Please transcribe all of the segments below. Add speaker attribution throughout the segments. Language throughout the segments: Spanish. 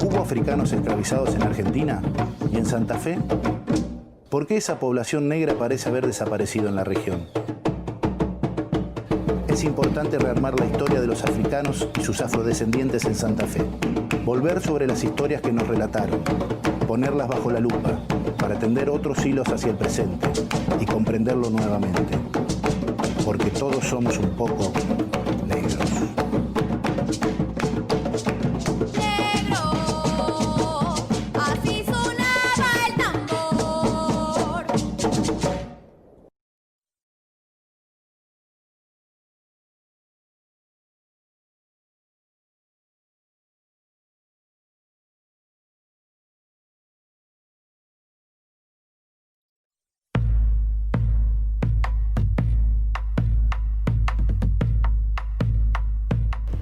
Speaker 1: ¿Hubo africanos esclavizados en Argentina y en Santa Fe? ¿Por qué esa población negra parece haber desaparecido en la región? Es importante rearmar la historia de los africanos y sus afrodescendientes en Santa Fe. Volver sobre las historias que nos relataron, ponerlas bajo la lupa para tender otros hilos hacia el presente y comprenderlo nuevamente. Porque todos somos un poco negros.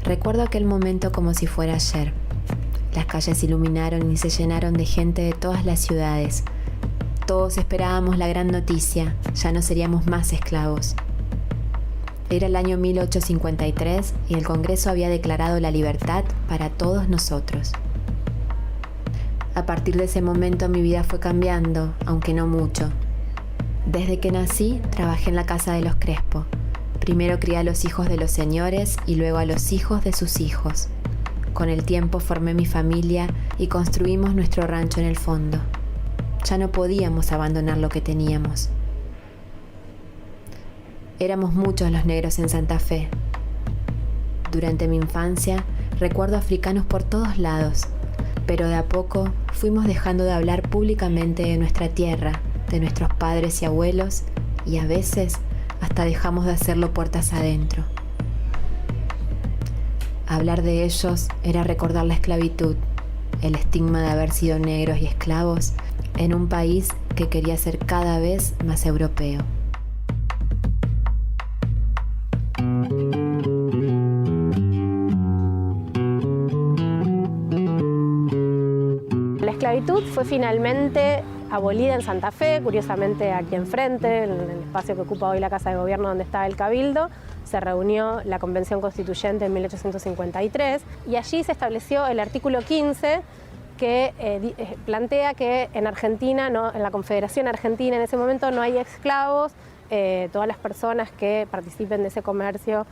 Speaker 2: Recuerdo aquel momento como si fuera ayer. Las calles se iluminaron y se llenaron de gente de todas las ciudades. Todos esperábamos la gran noticia, ya no seríamos más esclavos. Era el año 1853 y el Congreso había declarado la libertad para todos nosotros. A partir de ese momento mi vida fue cambiando, aunque no mucho. Desde que nací, trabajé en la casa de los Crespo. Primero crié a los hijos de los señores y luego a los hijos de sus hijos. Con el tiempo formé mi familia y construimos nuestro rancho en el fondo. Ya no podíamos abandonar lo que teníamos. Éramos muchos los negros en Santa Fe. Durante mi infancia recuerdo africanos por todos lados, pero de a poco fuimos dejando de hablar públicamente de nuestra tierra, de nuestros padres y abuelos, y a veces hasta dejamos de hacerlo puertas adentro. Hablar de ellos era recordar la esclavitud, el estigma de haber sido negros y esclavos en un país que quería ser cada vez más europeo.
Speaker 3: La esclavitud fue finalmente abolida en Santa Fe, curiosamente aquí enfrente, en el espacio que ocupa hoy la Casa de Gobierno donde está el Cabildo. Se reunió la Convención Constituyente en 1853 y allí se estableció el artículo 15 que plantea que en Argentina, en la Confederación Argentina en ese momento no hay esclavos. Todas las personas que participen de ese comercio,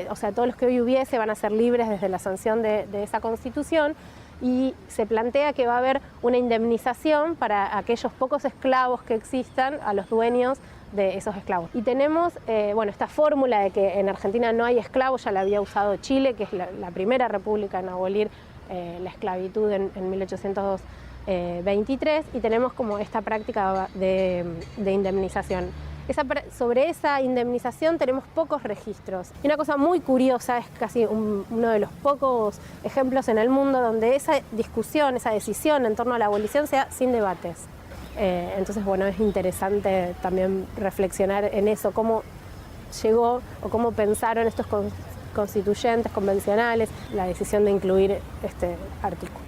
Speaker 3: o sea, todos los que hoy hubiese van a ser libres desde la sanción de esa Constitución. Y se plantea que va a haber una indemnización para aquellos pocos esclavos que existan, a los dueños de esos esclavos. Y tenemos esta fórmula de que en Argentina no hay esclavos, ya la había usado Chile, que es la primera república en abolir la esclavitud en 1823, y tenemos como esta práctica de indemnización. Sobre esa indemnización tenemos pocos registros. Y una cosa muy curiosa, es casi uno de los pocos ejemplos en el mundo donde esa discusión, esa decisión en torno a la abolición sea sin debates. Entonces, bueno, es interesante también reflexionar en eso, cómo llegó o cómo pensaron estos constituyentes convencionales la decisión de incluir este artículo.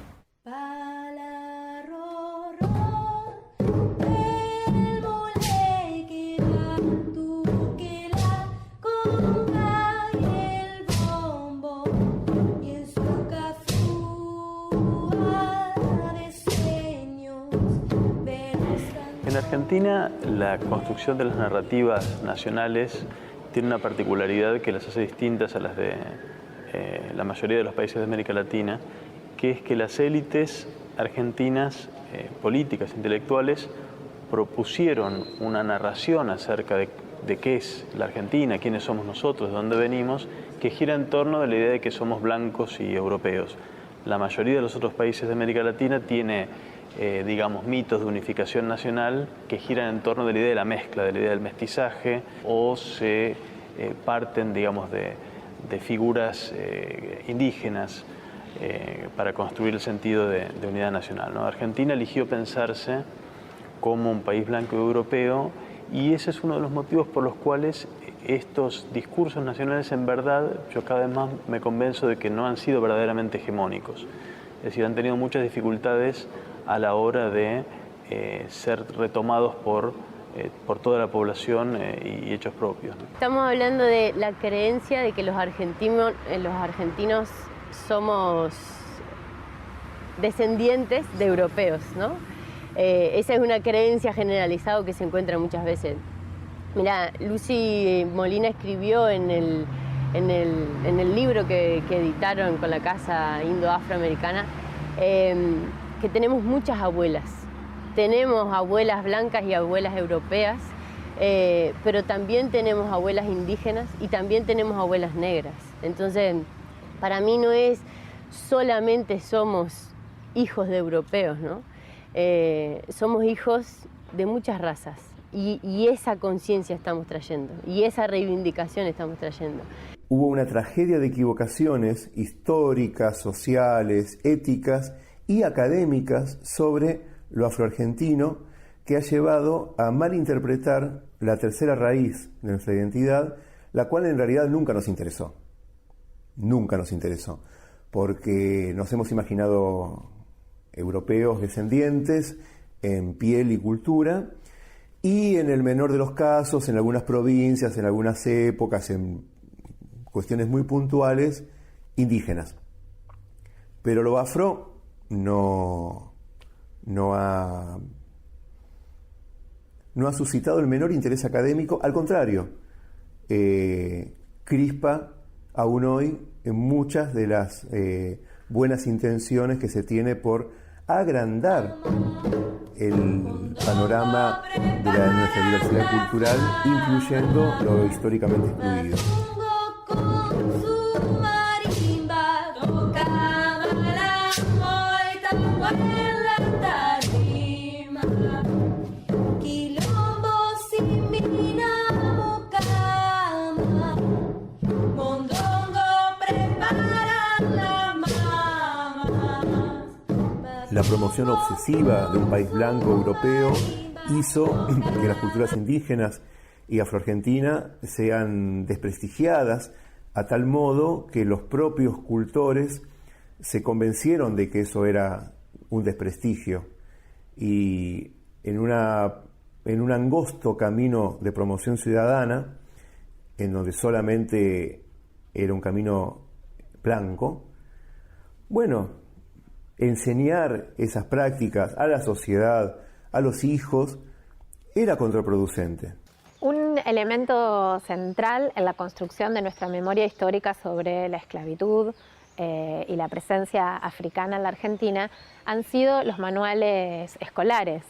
Speaker 4: En Argentina, la construcción de las narrativas nacionales tiene una particularidad que las hace distintas a las de la mayoría de los países de América Latina, que es que las élites argentinas, políticas, intelectuales, propusieron una narración acerca de qué es la Argentina, quiénes somos nosotros, de dónde venimos, que gira en torno de la idea de que somos blancos y europeos. La mayoría de los otros países de América Latina tiene, digamos, mitos de unificación nacional que giran en torno de la idea de la mezcla, de la idea del mestizaje, o se parten, digamos, de figuras indígenas para construir el sentido de unidad nacional, ¿no? Argentina eligió pensarse como un país blanco y europeo, y ese es uno de los motivos por los cuales estos discursos nacionales, en verdad, yo cada vez más me convenzo de que no han sido verdaderamente hegemónicos. Es decir, han tenido muchas dificultades a la hora de ser retomados por toda la población y hechos propios, ¿no?
Speaker 5: Estamos hablando de la creencia de que los argentinos somos descendientes de europeos, ¿no? Esa es una creencia generalizada que se encuentra muchas veces. Mira, Lucy Molina escribió en el libro que editaron con la Casa Indo-Afroamericana que tenemos muchas abuelas. Tenemos abuelas blancas y abuelas europeas, pero también tenemos abuelas indígenas y también tenemos abuelas negras. Entonces, para mí no es solamente somos hijos de europeos, ¿no? Somos hijos de muchas razas. Y esa conciencia estamos trayendo, y esa reivindicación estamos trayendo.
Speaker 6: Hubo una tragedia de equivocaciones históricas, sociales, éticas y académicas sobre lo afroargentino que ha llevado a malinterpretar la tercera raíz de nuestra identidad, la cual en realidad nunca nos interesó. Nunca nos interesó, porque nos hemos imaginado europeos descendientes en piel y cultura, y en el menor de los casos, en algunas provincias, en algunas épocas, en cuestiones muy puntuales, indígenas. Pero lo afro no ha suscitado el menor interés académico, al contrario, crispa aún hoy en muchas de las buenas intenciones que se tiene por agrandar el panorama de nuestra diversidad cultural, incluyendo lo históricamente excluido. La promoción obsesiva de un país blanco europeo hizo que las culturas indígenas y afroargentina sean desprestigiadas, a tal modo que los propios cultores se convencieron de que eso era un desprestigio, y en un angosto camino de promoción ciudadana, en donde solamente era un camino blanco, bueno, enseñar esas prácticas a la sociedad, a los hijos, era contraproducente.
Speaker 3: Un elemento central en la construcción de nuestra memoria histórica sobre la esclavitud y la presencia africana en la Argentina han sido los manuales escolares,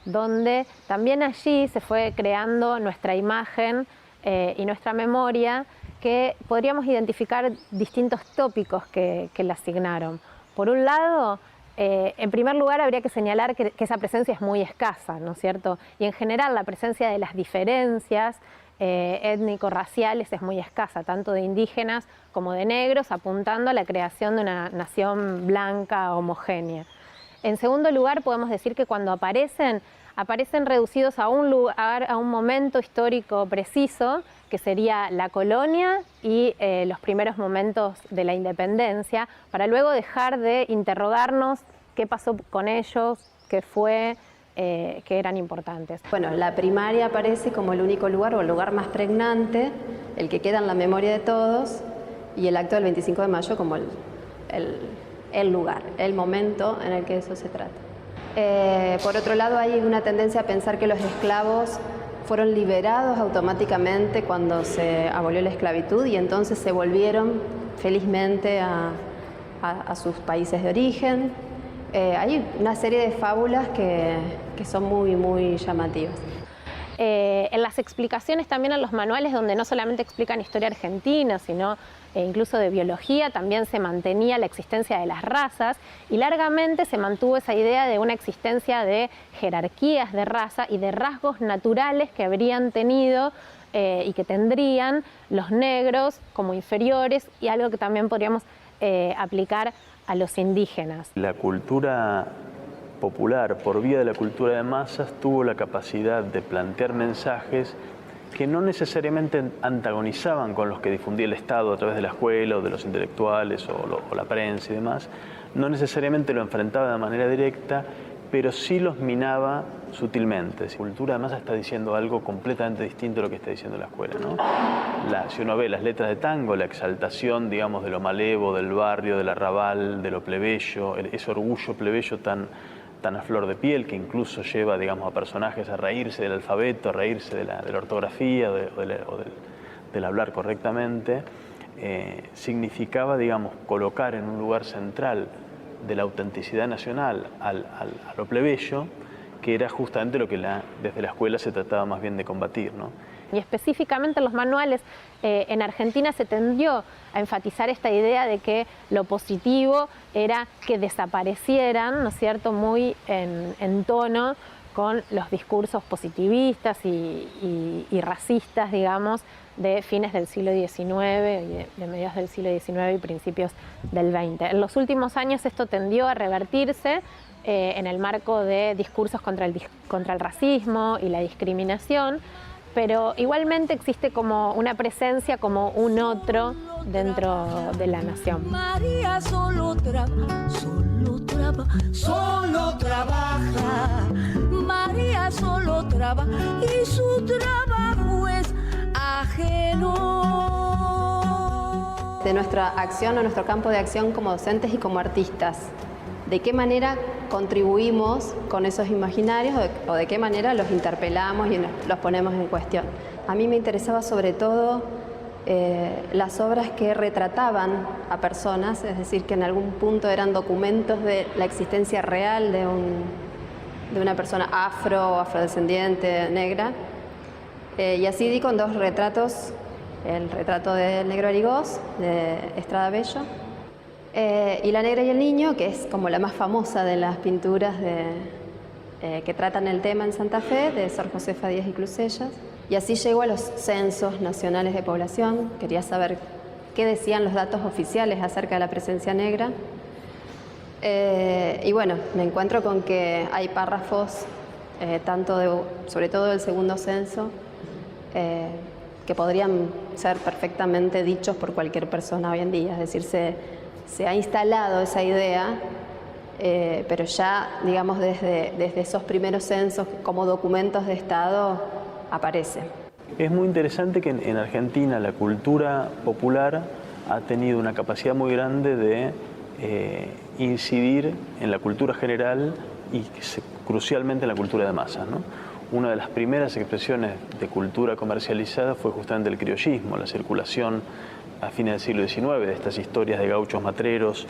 Speaker 3: donde también allí se fue creando nuestra imagen y nuestra memoria, que podríamos identificar distintos tópicos que le asignaron. Por un lado, en primer lugar habría que señalar que esa presencia es muy escasa, ¿no es cierto? Y en general la presencia de las diferencias étnico-raciales es muy escasa, tanto de indígenas como de negros, apuntando a la creación de una nación blanca homogénea. En segundo lugar, podemos decir que cuando aparecen reducidos a un lugar, a un momento histórico preciso, que sería la colonia y los primeros momentos de la independencia, para luego dejar de interrogarnos qué pasó con ellos, qué fue, que eran importantes.
Speaker 7: Bueno, la primaria aparece como el único lugar o el lugar más pregnante, el que queda en la memoria de todos, y el acto del 25 de mayo como el lugar, el momento en el que eso se trata. Por otro lado, hay una tendencia a pensar que los esclavos fueron liberados automáticamente cuando se abolió la esclavitud, y entonces se volvieron felizmente a sus países de origen. Hay una serie de fábulas que son muy, muy llamativas.
Speaker 3: En las explicaciones también en los manuales, donde no solamente explican historia argentina, sino incluso de biología, también se mantenía la existencia de las razas y largamente se mantuvo esa idea de una existencia de jerarquías de raza y de rasgos naturales que habrían tenido y que tendrían los negros como inferiores, y algo que también podríamos aplicar a los indígenas.
Speaker 4: La cultura popular, por vía de la cultura de masas, tuvo la capacidad de plantear mensajes que no necesariamente antagonizaban con los que difundía el Estado a través de la escuela o de los intelectuales o la prensa y demás. No necesariamente lo enfrentaba de manera directa, pero sí los minaba sutilmente. La cultura de masas está diciendo algo completamente distinto a lo que está diciendo la escuela, ¿no? Si uno ve las letras de tango, la exaltación, digamos, de lo malevo, del barrio, del arrabal, de lo plebeyo, ese orgullo plebeyo tan a flor de piel, que incluso lleva, digamos, a personajes a reírse del alfabeto, a reírse de la ortografía del hablar correctamente, significaba, digamos, colocar en un lugar central de la autenticidad nacional a lo plebeyo, que era justamente lo que desde la escuela se trataba más bien de combatir, ¿no?
Speaker 3: Y específicamente en los manuales, en Argentina se tendió a enfatizar esta idea de que lo positivo era que desaparecieran, ¿no es cierto?, muy en tono con los discursos positivistas y racistas, digamos, de fines del siglo XIX y de mediados del siglo XIX y principios del XX. En los últimos años esto tendió a revertirse en el marco de discursos contra el racismo y la discriminación, pero igualmente existe como una presencia, como un otro dentro de la nación.
Speaker 8: María solo trabaja. María solo trabaja y su trabajo es ajeno.
Speaker 7: De nuestra acción o nuestro campo de acción como docentes y como artistas, ¿de qué manera contribuimos con esos imaginarios o de qué manera los interpelamos y los ponemos en cuestión? A mí me interesaba sobre todo las obras que retrataban a personas, es decir, que en algún punto eran documentos de la existencia real de una persona afrodescendiente, negra. Y así di con dos retratos, el retrato del negro Arigós, de Estrada Bello, y La negra y el niño, que es como la más famosa de las pinturas que tratan el tema en Santa Fe, de Sor Josefa Díaz y Clusellas. Y así llegó a los censos nacionales de población. Quería saber qué decían los datos oficiales acerca de la presencia negra. Y bueno, me encuentro con que hay párrafos, sobre todo del segundo censo, que podrían ser perfectamente dichos por cualquier persona hoy en día. Es decir, se ha instalado esa idea, pero ya, digamos, desde esos primeros censos como documentos de Estado aparece.
Speaker 4: Es muy interesante que en Argentina la cultura popular ha tenido una capacidad muy grande de incidir en la cultura general y crucialmente en la cultura de masas, ¿no? Una de las primeras expresiones de cultura comercializada fue justamente el criollismo, la circulación a fines del siglo XIX de estas historias de gauchos matreros,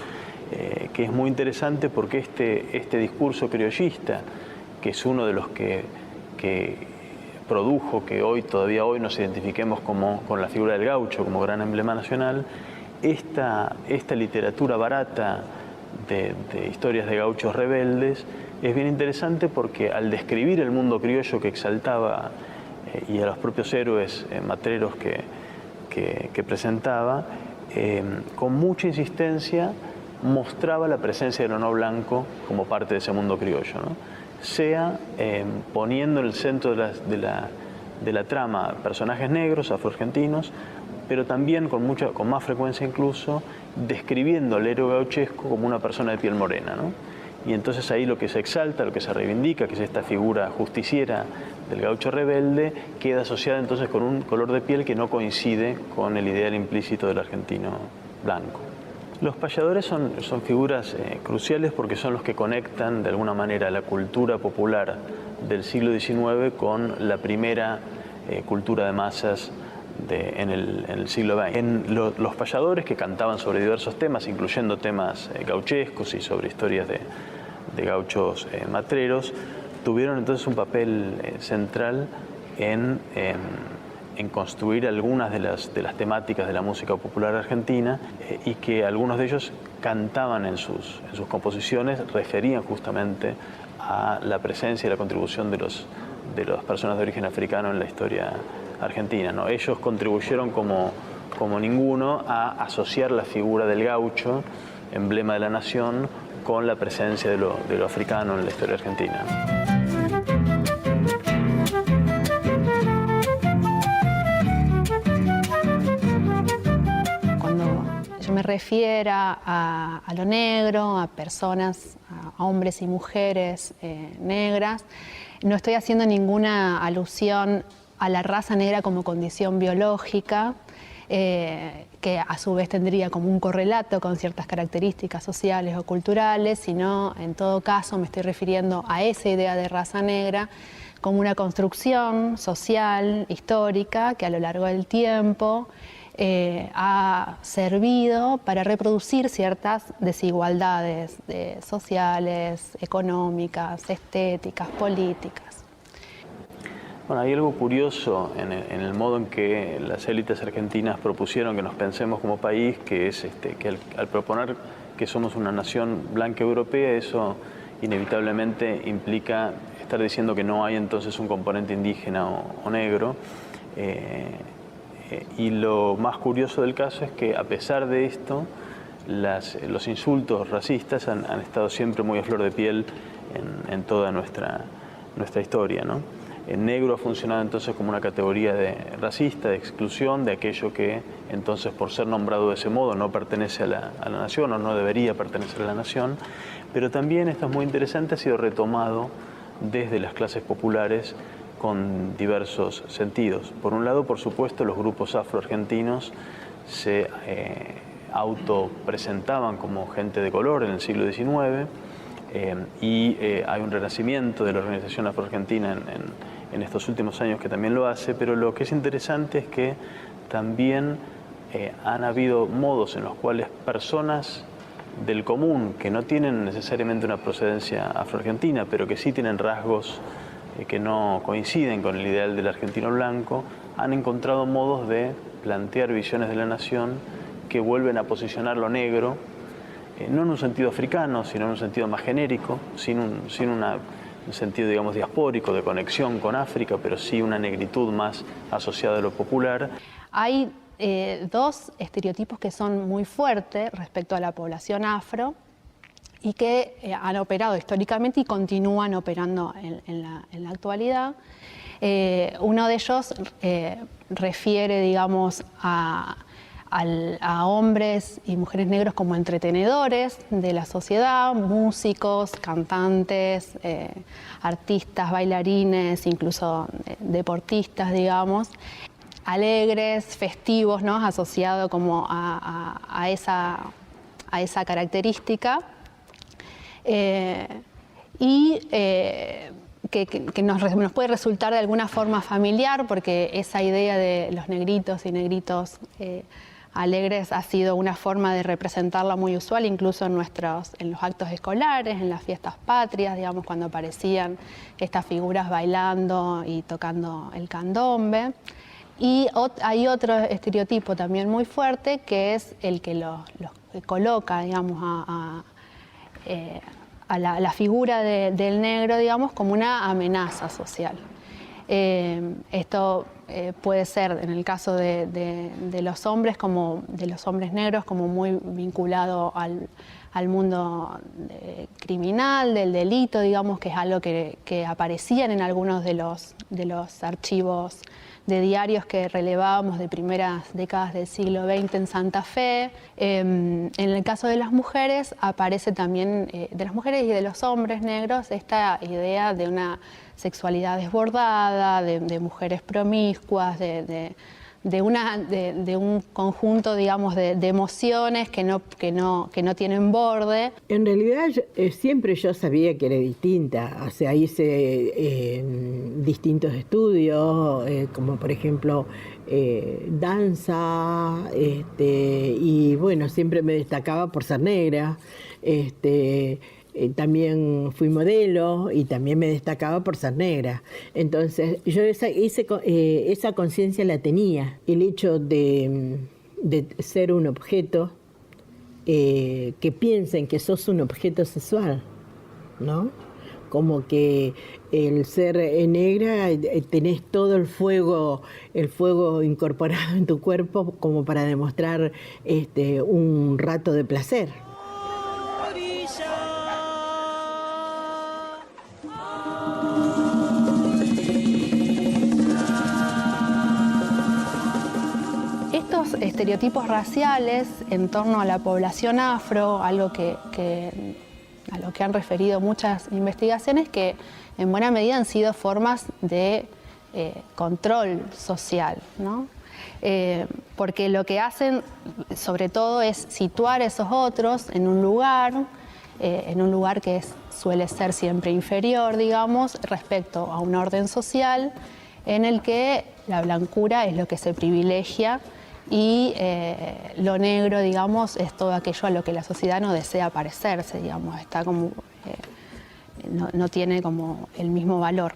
Speaker 4: que es muy interesante porque este discurso criollista, que es uno de los que produjo que todavía hoy nos identifiquemos con la figura del gaucho como gran emblema nacional, esta literatura barata de historias de gauchos rebeldes es bien interesante porque al describir el mundo criollo que exaltaba y a los propios héroes matreros que presentaba, con mucha insistencia mostraba la presencia del no blanco como parte de ese mundo criollo, ¿no? Sea poniendo en el centro de la trama personajes negros, afroargentinos, pero también con más frecuencia incluso describiendo al héroe gauchesco como una persona de piel morena, ¿no? Y entonces ahí lo que se exalta, lo que se reivindica, que es esta figura justiciera del gaucho rebelde, queda asociada entonces con un color de piel que no coincide con el ideal implícito del argentino blanco. Los payadores son figuras cruciales porque son los que conectan de alguna manera la cultura popular del siglo XIX con la primera cultura de masas en el siglo XX. Los payadores, que cantaban sobre diversos temas, incluyendo temas gauchescos y sobre historias de gauchos matreros, tuvieron entonces un papel central en construir algunas de las temáticas de la música popular argentina y que algunos de ellos cantaban en sus composiciones, referían justamente a la presencia y la contribución de las personas de origen africano en la historia argentina, ¿no? Ellos contribuyeron como ninguno a asociar la figura del gaucho, emblema de la nación, con la presencia de lo africano en la historia argentina.
Speaker 9: Yo me refiera a lo negro, a personas, a hombres y mujeres negras. No estoy haciendo ninguna alusión a la raza negra como condición biológica, que a su vez tendría como un correlato con ciertas características sociales o culturales, sino en todo caso me estoy refiriendo a esa idea de raza negra como una construcción social, histórica, que a lo largo del tiempo ha servido para reproducir ciertas desigualdades sociales, económicas, estéticas, políticas.
Speaker 4: Bueno, hay algo curioso en el modo en que las élites argentinas propusieron que nos pensemos como país, que es que al proponer que somos una nación blanca europea, eso inevitablemente implica estar diciendo que no hay entonces un componente indígena o negro. Y lo más curioso del caso es que a pesar de esto, los insultos racistas han estado siempre muy a flor de piel en toda nuestra historia, ¿no? El negro ha funcionado entonces como una categoría racista, de exclusión, de aquello que entonces por ser nombrado de ese modo no pertenece a la nación o no debería pertenecer a la nación, pero también, esto es muy interesante, ha sido retomado desde las clases populares con diversos sentidos. Por un lado, por supuesto, los grupos afroargentinos se autopresentaban como gente de color en el siglo XIX y hay un renacimiento de la organización afroargentina en estos últimos años que también lo hace, pero lo que es interesante es que también han habido modos en los cuales personas del común, que no tienen necesariamente una procedencia afroargentina, pero que sí tienen rasgos que no coinciden con el ideal del argentino blanco, han encontrado modos de plantear visiones de la nación que vuelven a posicionar lo negro, no en un sentido africano, sino en un sentido más genérico, sin un sentido, digamos, diaspórico, de conexión con África, pero sí una negritud más asociada a lo popular.
Speaker 9: Hay dos estereotipos que son muy fuertes respecto a la población afro y que han operado históricamente y continúan operando en la actualidad. Uno de ellos refiere, digamos, a hombres y mujeres negros como entretenedores de la sociedad, músicos, cantantes, artistas, bailarines, incluso deportistas, digamos, alegres, festivos, ¿no? Asociado como a esa característica. Que nos puede resultar de alguna forma familiar, porque esa idea de los negritos y negritos alegres ha sido una forma de representarla muy usual, incluso en los actos escolares, en las fiestas patrias, digamos, cuando aparecían estas figuras bailando y tocando el candombe. Y hay otro estereotipo también muy fuerte, que es el que los coloca, digamos, a la figura del negro, digamos, como una amenaza social. Esto puede ser, en el caso de los hombres, como de los hombres negros, como muy vinculado al mundo criminal, del delito, digamos, que es algo que aparecían en algunos de los archivos de diarios que relevábamos de primeras décadas del siglo XX en Santa Fe. En el caso de las mujeres aparece también, de las mujeres y de los hombres negros, esta idea de una sexualidad desbordada, de mujeres promiscuas, de un conjunto, digamos, de emociones que no tienen borde.
Speaker 10: En realidad siempre yo sabía que era distinta, o sea, hice distintos estudios, como por ejemplo danza, y bueno, siempre me destacaba por ser negra. también fui modelo y también me destacaba por ser negra. Entonces yo esa conciencia la tenía. El hecho de ser un objeto, que piensen que sos un objeto sexual, ¿no? Como que el ser negra tenés todo el fuego incorporado en tu cuerpo como para demostrar un rato de placer.
Speaker 9: Estos estereotipos raciales en torno a la población afro, algo a lo que han referido muchas investigaciones, que en buena medida han sido formas de control social, ¿no? Porque lo que hacen sobre todo es situar a esos otros en un lugar que suele ser siempre inferior, digamos, respecto a un orden social en el que la blancura es lo que se privilegia y lo negro, digamos, es todo aquello a lo que la sociedad no desea parecerse, digamos, está como, no tiene como el mismo valor.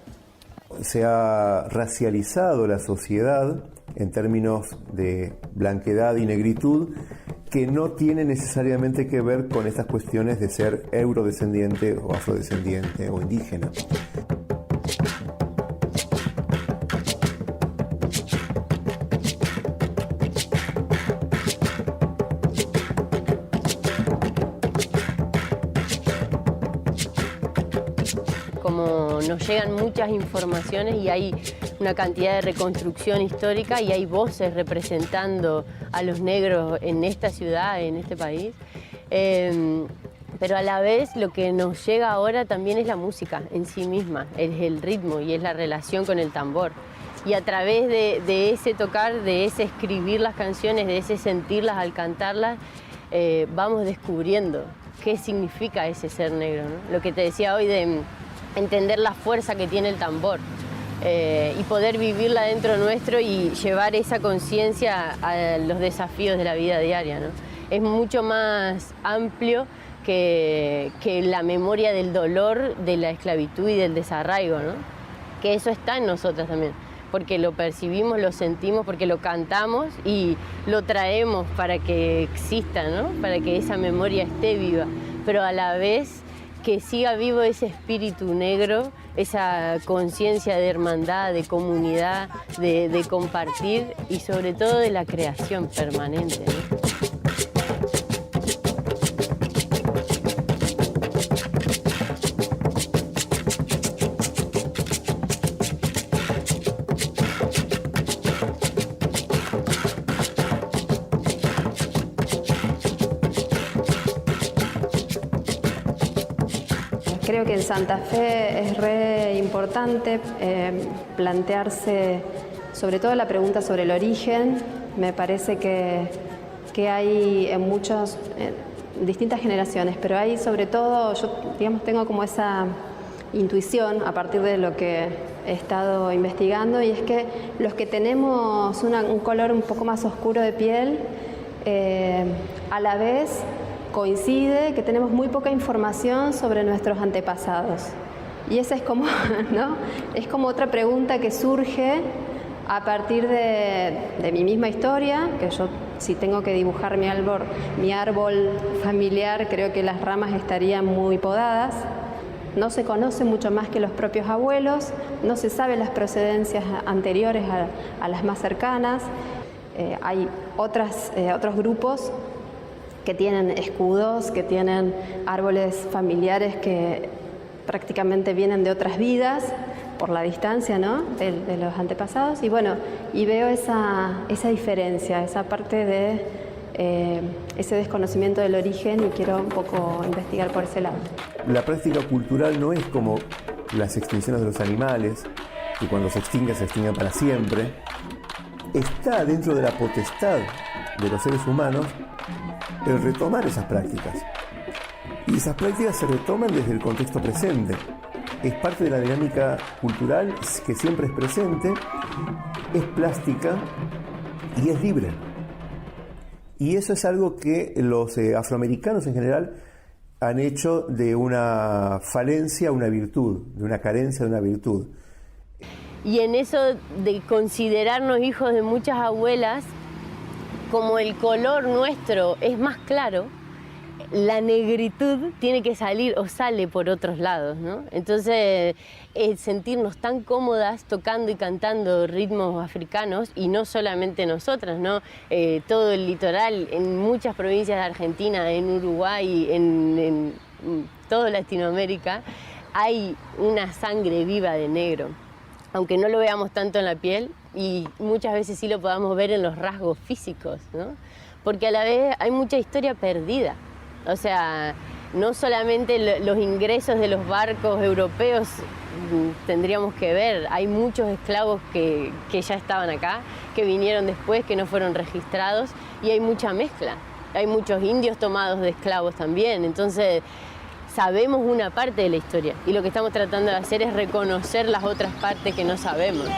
Speaker 6: Se ha racializado la sociedad en términos de blanquedad y negritud, que no tiene necesariamente que ver con estas cuestiones de ser eurodescendiente o afrodescendiente o indígena.
Speaker 5: Como nos llegan muchas informaciones y hay una cantidad de reconstrucción histórica y hay voces representando a los negros en esta ciudad, en este país, pero a la vez lo que nos llega ahora también es la música en sí misma, es el ritmo y es la relación con el tambor. Y a través de ese tocar, de ese escribir las canciones, de ese sentirlas al cantarlas, vamos descubriendo qué significa ese ser negro, ¿no? Lo que te decía hoy de entender la fuerza que tiene el tambor y poder vivirla dentro nuestro y llevar esa conciencia a los desafíos de la vida diaria, ¿no? Es mucho más amplio que la memoria del dolor, de la esclavitud y del desarraigo, ¿no? Que eso está en nosotras también, porque lo percibimos, lo sentimos, porque lo cantamos y lo traemos para que exista, ¿no? Para que esa memoria esté viva, pero a la vez que siga vivo ese espíritu negro, esa conciencia de hermandad, de comunidad, de compartir y sobre todo de la creación permanente, ¿no?
Speaker 7: Creo que en Santa Fe es re importante plantearse sobre todo la pregunta sobre el origen. Me parece que hay en distintas generaciones, pero hay sobre todo, yo digamos tengo como esa intuición a partir de lo que he estado investigando, y es que los que tenemos un color un poco más oscuro de piel, a la vez coincide que tenemos muy poca información sobre nuestros antepasados. Y esa es como, ¿no? Es como otra pregunta que surge a partir de mi misma historia, que yo si tengo que dibujar mi árbol familiar, creo que las ramas estarían muy podadas. No se conoce mucho más que los propios abuelos, no se sabe las procedencias anteriores a las más cercanas. Hay otros grupos que tienen escudos, que tienen árboles familiares que prácticamente vienen de otras vidas por la distancia, ¿no? de los antepasados. Y bueno, y veo esa diferencia, esa parte de ese desconocimiento del origen, y quiero un poco investigar por ese lado.
Speaker 6: La práctica cultural no es como las extinciones de los animales, que cuando se extinguen para siempre. Está dentro de la potestad de los seres humanos el retomar esas prácticas. Y esas prácticas se retoman desde el contexto presente. Es parte de la dinámica cultural que siempre es presente, es plástica y es libre. Y eso es algo que los afroamericanos en general han hecho de una falencia una virtud, de una carencia de una virtud.
Speaker 5: Y en eso de considerarnos hijos de muchas abuelas, como el color nuestro es más claro, la negritud tiene que salir o sale por otros lados, ¿no? Entonces, sentirnos tan cómodas tocando y cantando ritmos africanos, y no solamente nosotras, ¿no? Todo el litoral, en muchas provincias de Argentina, en Uruguay, en toda Latinoamérica, hay una sangre viva de negro. Aunque no lo veamos tanto en la piel, y muchas veces sí lo podamos ver en los rasgos físicos, ¿no? Porque a la vez hay mucha historia perdida. O sea, no solamente los ingresos de los barcos europeos tendríamos que ver, hay muchos esclavos que ya estaban acá, que vinieron después, que no fueron registrados, y hay mucha mezcla. Hay muchos indios tomados de esclavos también, entonces sabemos una parte de la historia, y lo que estamos tratando de hacer es reconocer las otras partes que no sabemos.